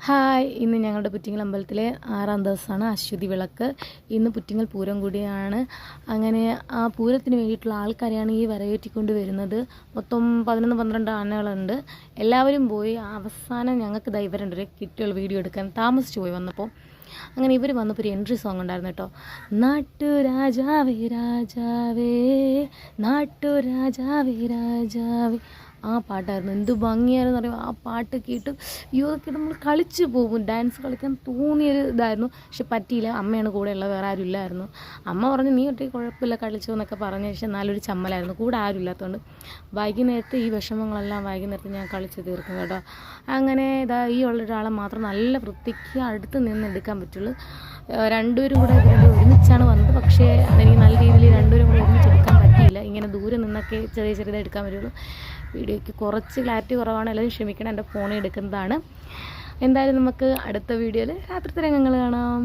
Hi, ഇന്ന് ഞങ്ങളുടെ പുറ്റിങ്ങൽ അമ്പലത്തിലെ 6-ാം ദിവസമാണ് അശ്വതി വിളക്ക്. ഇന്ന് പുറ്റിങ്ങൽ പൂരം കൂടിയാണ്. അങ്ങനെ ആ പൂരത്തിന് വേണ്ടിയിട്ടുള്ള ആൾക്കാരെയാണ് ഈ വരവേറ്റിക്കൊണ്ട് വരുന്നത്. മൊത്തം 11-12 ആനകളുണ്ട്. എല്ലാവരും പോയി. അവസാനം ഞങ്ങൾക്ക് ഇവരുണ്ട് കിറ്റുകൾ വീഡിയോ എടുക്കാൻ താമസിച്ചു പോയി വന്നപ്പോൾ. അങ്ങനെ ഇവർ വന്നപ്പോൾ ഒരു എൻട്രി സോങ് ഉണ്ടായിരുന്നു കേട്ടോ. നാട്ടുരാജാവേ രാജാവേ, നാട്ടുരാജാവേ രാജാവേ, ആ പാട്ടായിരുന്നു. എന്ത് ഭംഗിയായിരുന്നു അറിയാം. ആ പാട്ട് കേട്ട് ഇതൊക്കെ നമ്മൾ കളിച്ച് പോകും. ഡാൻസ് കളിക്കാൻ തോന്നിയൊരു ഇതായിരുന്നു. പക്ഷെ പറ്റിയില്ല. അമ്മയാണ് കൂടെ ഉള്ളത്, വേറെ ആരും ഇല്ലായിരുന്നു. അമ്മ പറഞ്ഞു നീ ഒറ്റയ്ക്ക് കുഴപ്പമില്ല കളിച്ചു എന്നൊക്കെ പറഞ്ഞ ശേഷം നല്ലൊരു ചമ്മലായിരുന്നു. കൂടെ ആരും ഇല്ലാത്തതുകൊണ്ട് വൈകുന്നേരത്ത് ഈ വിഷമങ്ങളെല്ലാം വൈകുന്നേരത്ത് ഞാൻ കളിച്ച് തീർക്കും കേട്ടോ. അങ്ങനെ ഈ ഉള്ള ഒരാളെ മാത്രം നല്ല വൃത്തിക്ക് അടുത്ത് നിന്ന് എടുക്കാൻ പറ്റുള്ളൂ. രണ്ടുപേരും കൂടെ ഒരുമിച്ചാണ് വന്നത്. പക്ഷേ അതെനിക്ക് നല്ല രീതിയിൽ രണ്ടുപേരും കൂടെ ഒരുമിച്ചെടുക്കാൻ പറ്റിയില്ല. ഇങ്ങനെ ദൂരെ നിന്നൊക്കെ ചെറിയതായി എടുക്കാൻ പറ്റുള്ളൂ. വീഡിയോയ്ക്ക് കുറച്ച് ക്ലാരിറ്റി കുറവാണ്, എല്ലാവരും ക്ഷമിക്കണം. എൻ്റെ ഫോണിൽ എടുക്കുന്നതാണ്. എന്തായാലും നമുക്ക് അടുത്ത വീഡിയോയിൽ രാത്രിത്തെ രംഗങ്ങൾ കാണാം.